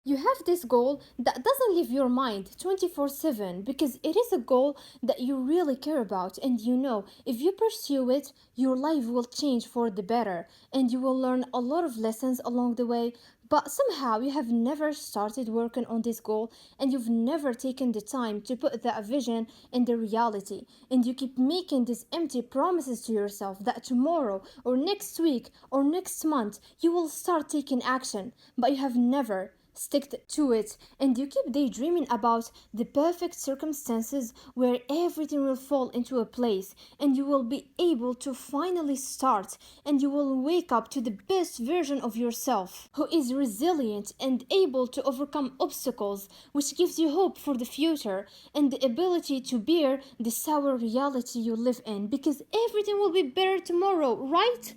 You have this goal that doesn't leave your mind 24/7 because it is a goal that you really care about, and you know if you pursue it, your life will change for the better and you will learn a lot of lessons along the way. But somehow you have never started working on this goal and you've never taken the time to put that vision in the reality. And you keep making these empty promises to yourself that tomorrow or next week or next month you will start taking action, but you have never stick to it, and you keep daydreaming about the perfect circumstances where everything will fall into a place and you will be able to finally start, and you will wake up to the best version of yourself who is resilient and able to overcome obstacles, which gives you hope for the future and the ability to bear the sour reality you live in, because everything will be better tomorrow, right?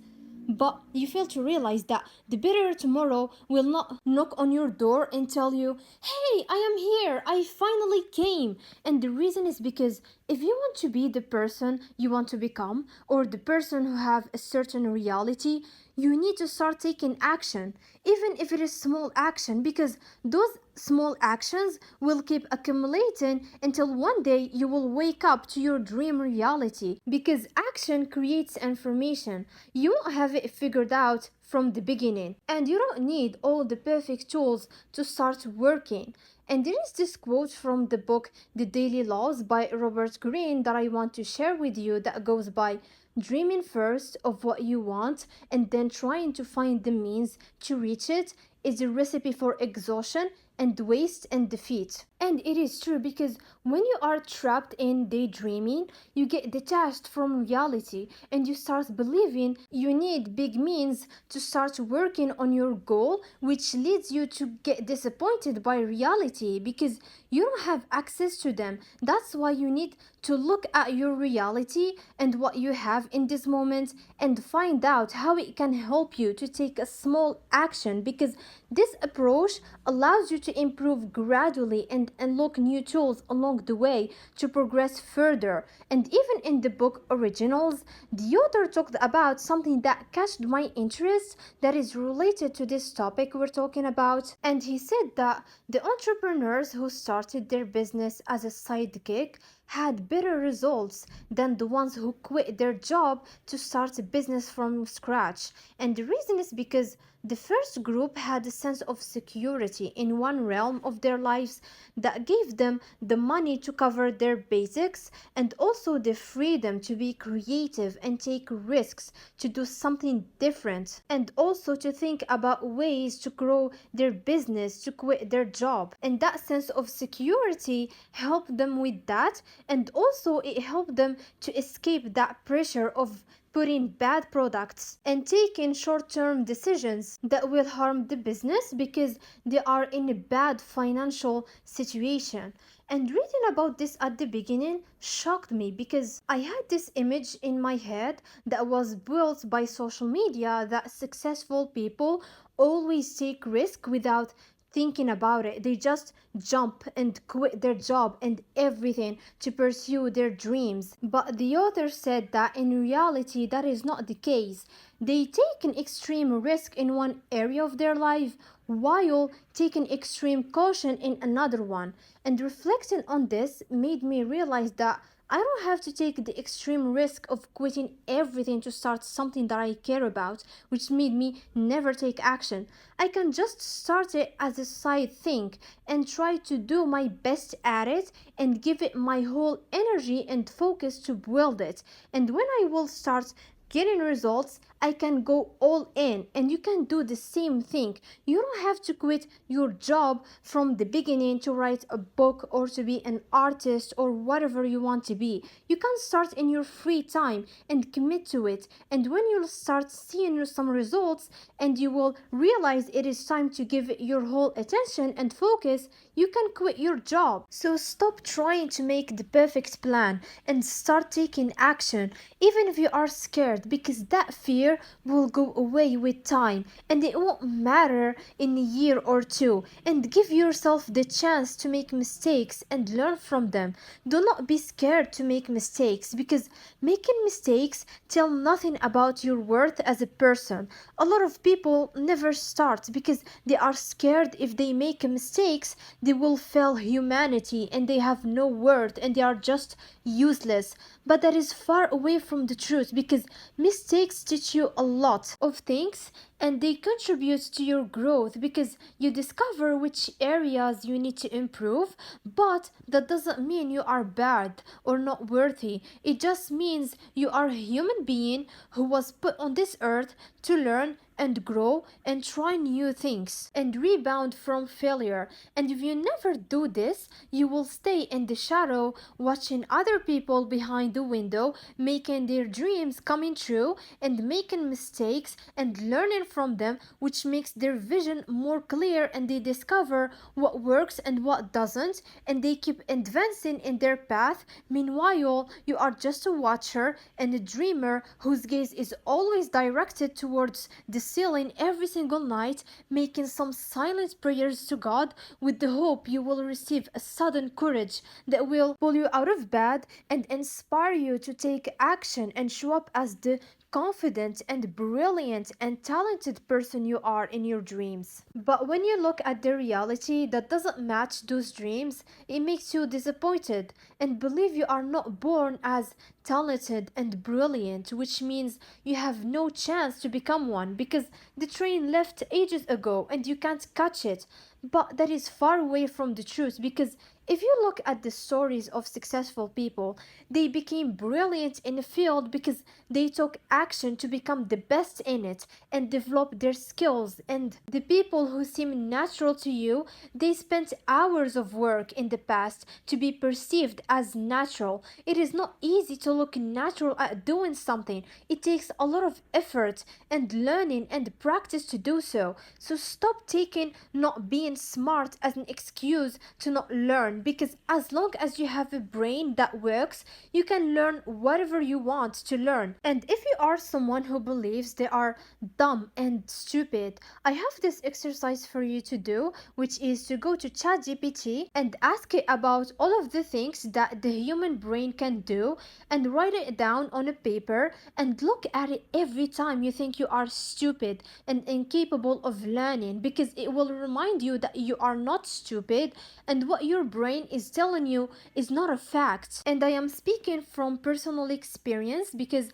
But you fail to realize that the better tomorrow will not knock on your door and tell you, hey, I am here, I finally came. And the reason is because if you want to be the person you want to become, or the person who have a certain reality, you need to start taking action, even if it is small action, because those small actions will keep accumulating until one day you will wake up to your dream reality, because action creates information. You won't have it figured out from the beginning, and you don't need all the perfect tools to start working. And there is this quote from the book The Daily Laws by Robert Greene that I want to share with you, that goes by: dreaming first of what you want and then trying to find the means to reach it is a recipe for exhaustion and waste and defeat. And it is true, because when you are trapped in daydreaming, you get detached from reality and you start believing you need big means to start working on your goal, which leads you to get disappointed by reality because you don't have access to them. That's why you need to look at your reality and what you have in this moment and find out how it can help you to take a small action, because this approach allows you to improve gradually and unlock new tools along the way to progress further. And even in the book Originals, the author talked about something that catched my interest that is related to this topic we're talking about. And he said that the entrepreneurs who started their business as a side gig had better results than the ones who quit their job to start a business from scratch. And the reason is because the first group had a sense of security in one realm of their lives that gave them the money to cover their basics and also the freedom to be creative and take risks, to do something different, and also to think about ways to grow their business, to quit their job. And that sense of security helped them with that, and also it helped them to escape that pressure of putting bad products and taking short-term decisions that will harm the business because they are in a bad financial situation. And reading about this at the beginning shocked me because I had this image in my head that was built by social media, that successful people always take risk without thinking about it. They just jump and quit their job and everything to pursue their dreams. But the author said that in reality that is not the case. They take an extreme risk in one area of their life while taking extreme caution in another one. And reflecting on this made me realize that I don't have to take the extreme risk of quitting everything to start something that I care about, which made me never take action. I can just start it as a side thing and try to do my best at it and give it my whole energy and focus to build it. And when I will start getting results, I can go all in, and you can do the same thing. You don't have to quit your job from the beginning to write a book or to be an artist or whatever you want to be. You can start in your free time and commit to it, and when you'll start seeing some results and you will realize it is time to give it your whole attention and focus, you can quit your job. So stop trying to make the perfect plan and start taking action, even if you are scared, scared because that fear will go away with time and it won't matter in a year or two. And give yourself the chance to make mistakes and learn from them. Do not be scared to make mistakes because making mistakes tell nothing about your worth as a person. A lot of people never start because they are scared if they make mistakes they will fail humanity and they have no worth and they are just useless. But that is far away from the truth because mistakes teach you a lot of things and they contribute to your growth because you discover which areas you need to improve. But that doesn't mean you are bad or not worthy. It just means you are a human being who was put on this earth to learn and grow and try new things and rebound from failure. And if you never do this, you will stay in the shadow watching other people behind the window making their dreams coming true and making mistakes and learning from them, which makes their vision more clear and they discover what works and what doesn't and they keep advancing in their path. Meanwhile, you are just a watcher and a dreamer whose gaze is always directed towards the ceiling every single night, making some silent prayers to God with the hope you will receive a sudden courage that will pull you out of bed and inspire you to take action and show up as the confident and brilliant and talented person you are in your dreams. But when you look at the reality that doesn't match those dreams, it makes you disappointed and believe you are not born as talented and brilliant, which means you have no chance to become one because the train left ages ago and you can't catch it. But that is far away from the truth because if you look at the stories of successful people, they became brilliant in a field because they took action to become the best in it and develop their skills. And the people who seem natural to you, they spent hours of work in the past to be perceived as natural. It is not easy to look natural at doing something. It takes a lot of effort and learning and practice to do so. So stop taking not being smart as an excuse to not learn because as long as you have a brain that works, you can learn whatever you want to learn. And if you are someone who believes they are dumb and stupid, I have this exercise for you to do, which is to go to ChatGPT and ask it about all of the things that the human brain can do and write it down on a paper and look at it every time you think you are stupid and incapable of learning because it will remind you that you are not stupid and what your brain is telling you is not a fact. And I am speaking from personal experience because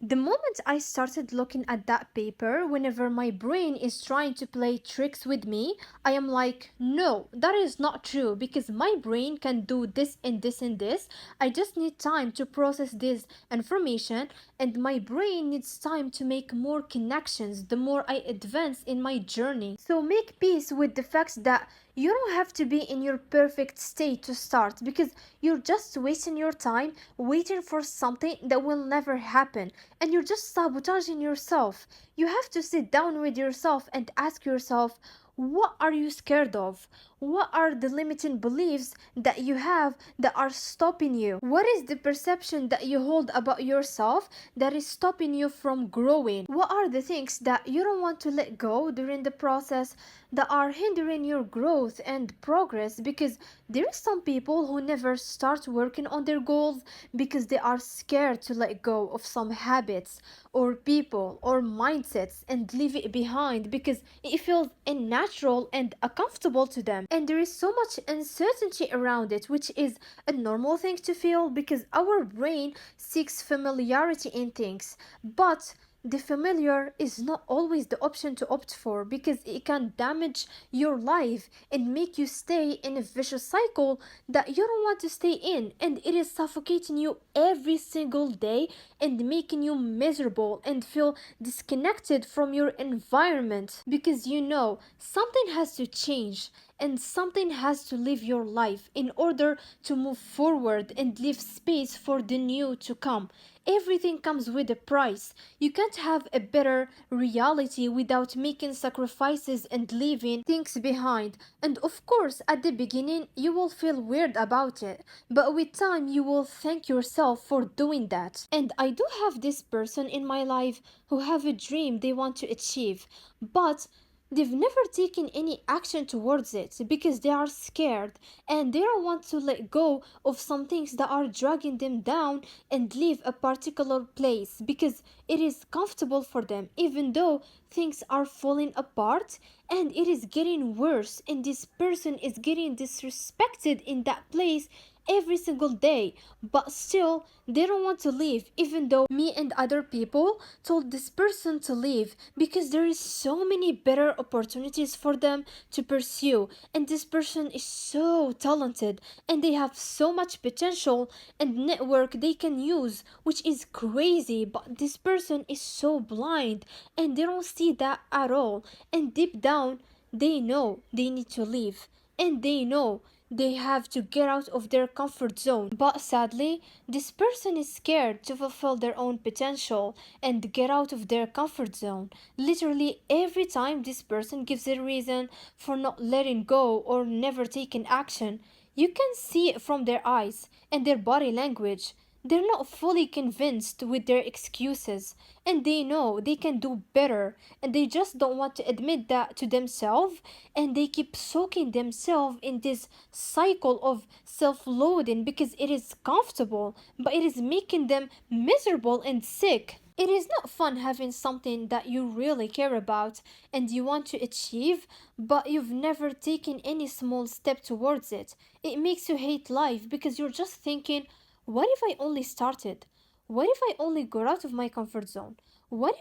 the moment I started looking at that paper, whenever my brain is trying to play tricks with me, I am like, no, that is not true because my brain can do this and this and this. I just need time to process this information, and my brain needs time to make more connections the more I advance in my journey. So make peace with the fact that you don't have to be in your perfect state to start because you're just wasting your time waiting for something that will never happen and you're just sabotaging yourself. You have to sit down with yourself and ask yourself, what are you scared of? What are the limiting beliefs that you have that are stopping you? What is the perception that you hold about yourself that is stopping you from growing? What are the things that you don't want to let go during the process that are hindering your growth and progress? Because there are some people who never start working on their goals because they are scared to let go of some habits or people or mindsets and leave it behind because it feels unnatural and uncomfortable to them. And there is so much uncertainty around it, which is a normal thing to feel because our brain seeks familiarity in things. But the familiar is not always the option to opt for because it can damage your life and make you stay in a vicious cycle that you don't want to stay in, and it is suffocating you every single day and making you miserable and feel disconnected from your environment because you know something has to change and something has to live your life in order to move forward and leave space for the new to come. everything comes with a price. You can't have a better reality without making sacrifices and leaving things behind. And of course, at the beginning, you will feel weird about it, but with time, you will thank yourself for doing that. And I do have this person in my life who have a dream they want to achieve, but they've never taken any action towards it because they are scared and they don't want to let go of some things that are dragging them down and leave a particular place because it is comfortable for them, even though things are falling apart and it is getting worse, and this person is getting disrespected in that place every single day, but still they don't want to leave, even though me and other people told this person to leave because there is so many better opportunities for them to pursue, and this person is so talented and they have so much potential and network they can use, which is crazy, but this person is so blind and they don't see that at all, and deep down they know they need to leave and they know they have to get out of their comfort zone. But sadly, this person is scared to fulfill their own potential and get out of their comfort zone. Literally, every time this person gives a reason for not letting go or never taking action, you can see it from their eyes and their body language. They're not fully convinced with their excuses, and they know they can do better, and they just don't want to admit that to themselves, and they keep soaking themselves in this cycle of self-loathing because it is comfortable, but it is making them miserable and sick. It is not fun having something that you really care about and you want to achieve, but you've never taken any small step towards it. It makes you hate life because you're just thinking, what if I only started? What if I only got out of my comfort zone? What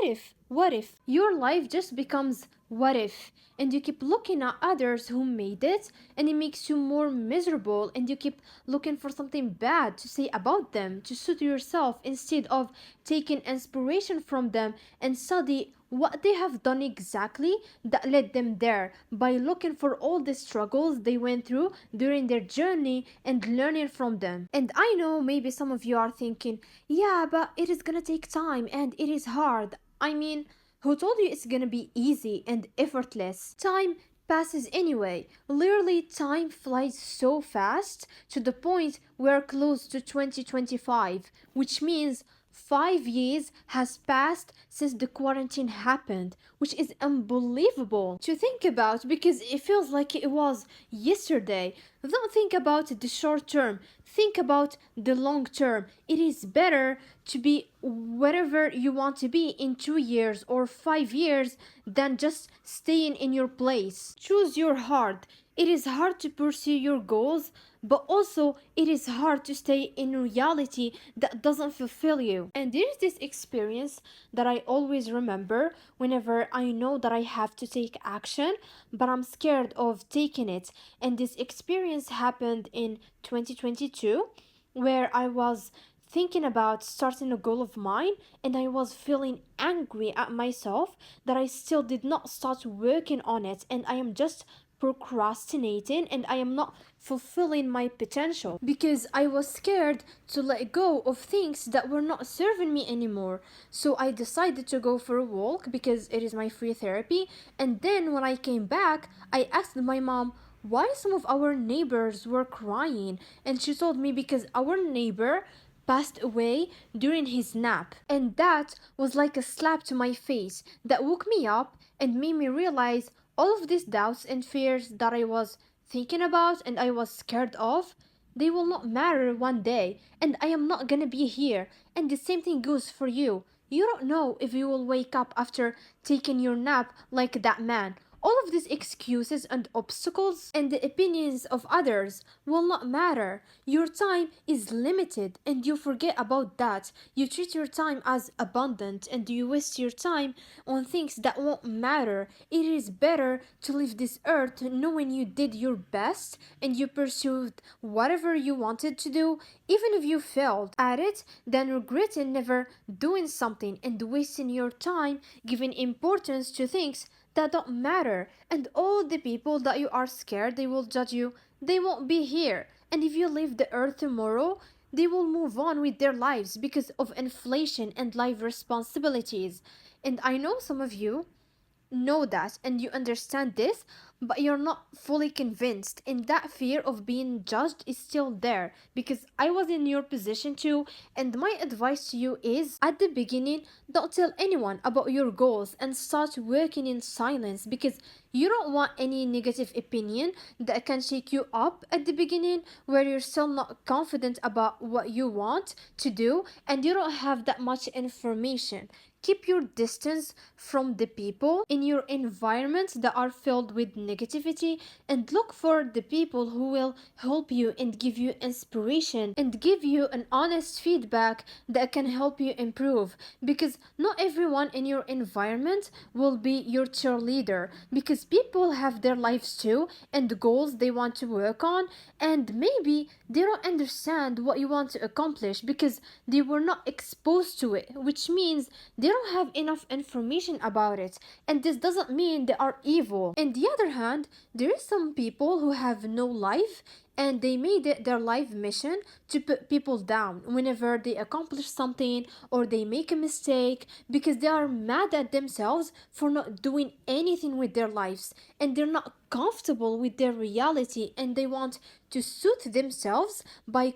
if? Your life just becomes what if, and you keep looking at others who made it, and it makes you more miserable, and you keep looking for something bad to say about them to suit yourself instead of taking inspiration from them and study what they have done exactly that led them there by looking for all the struggles they went through during their journey and learning from them. And I know maybe some of you are thinking, yeah, but it is gonna take time and it is hard. I mean, who told you it's gonna be easy and effortless? Time passes anyway. Literally, time flies so fast to the point we're close to 2025, which means 5 years has passed since the quarantine happened, which is unbelievable to think about because it feels like it was yesterday. Don't think about the short term, think about the long term. It is better to be wherever you want to be in 2 years or 5 years than just staying in your place. Choose your heart. It is hard to pursue your goals, but also it is hard to stay in reality that doesn't fulfill you. And there is this experience that I always remember whenever I know that I have to take action, but I'm scared of taking it. And this experience happened in 2022, where I was thinking about starting a goal of mine and I was feeling angry at myself that I still did not start working on it, and I am just procrastinating and I am not fulfilling my potential because I was scared to let go of things that were not serving me anymore. So I decided to go for a walk because it is my free therapy, and then when I came back, I asked my mom why some of our neighbors were crying, and she told me because our neighbor passed away during his nap. And that was like a slap to my face that woke me up and made me realize all of these doubts and fears that I was thinking about and I was scared of, they will not matter one day, and I am not gonna be here. And the same thing goes for you. You don't know if you will wake up after taking your nap like that man. All of these excuses and obstacles and the opinions of others will not matter. Your time is limited and you forget about that. You treat your time as abundant and you waste your time on things that won't matter. It is better to leave this earth knowing you did your best and you pursued whatever you wanted to do, even if you failed at it, than regretting never doing something and wasting your time giving importance to things that don't matter. And all the people that you are scared they will judge you, they won't be here. And if you leave the earth tomorrow, they will move on with their lives because of inflation and life responsibilities. And I know some of you know that and you understand this, but you're not fully convinced, and that fear of being judged is still there, because I was in your position too. And my advice to you is, at the beginning, don't tell anyone about your goals and start working in silence, because you don't want any negative opinion that can shake you up at the beginning, where you're still not confident about what you want to do and you don't have that much information. Keep your distance from the people in your environment that are filled with negativity, and look for the people who will help you and give you inspiration and give you an honest feedback that can help you improve, because not everyone in your environment will be your cheerleader, because people have their lives too and goals they want to work on, and maybe they don't understand what you want to accomplish because they were not exposed to it, which means they don't have enough information about it. And this doesn't mean they are evil. On the other hand, there is some people who have no life, and they made it their life mission to put people down whenever they accomplish something or they make a mistake, because they are mad at themselves for not doing anything with their lives, and they're not comfortable with their reality, and they want to suit themselves by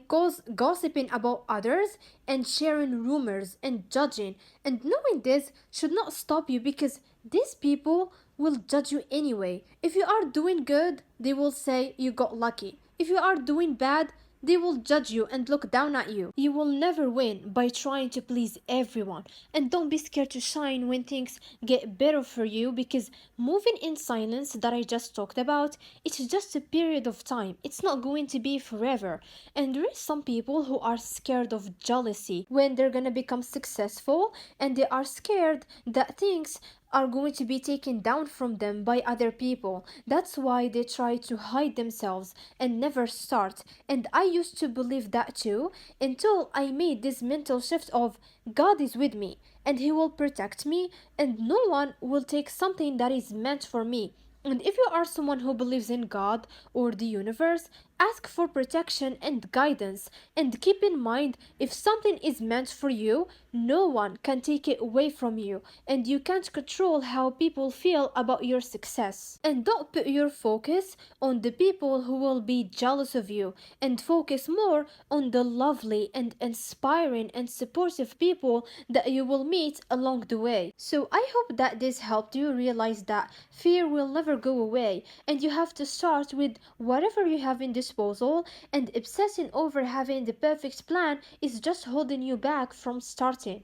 gossiping about others and sharing rumors and judging. And knowing this should not stop you, because these people will judge you anyway. If you are doing good, they will say you got lucky. If you are doing bad, they will judge you and look down at you. You will never win by trying to please everyone. And don't be scared to shine when things get better for you, because moving in silence that I just talked about, it's just a period of time. It's not going to be forever. And there is some people who are scared of jealousy when they're gonna become successful, and they are scared that things are going to be taken down from them by other people. That's why they try to hide themselves and never start. And I used to believe that too, until I made this mental shift of God is with me and He will protect me, and no one will take something that is meant for me. And if you are someone who believes in God or the universe, ask for protection and guidance. And keep in mind, if something is meant for you, no one can take it away from you. And you can't control how people feel about your success. And don't put your focus on the people who will be jealous of you, and focus more on the lovely and inspiring and supportive people that you will meet along the way. So I hope that this helped you realize that fear will never go away, and you have to start with whatever you have in disposal, and obsessing over having the perfect plan is just holding you back from starting.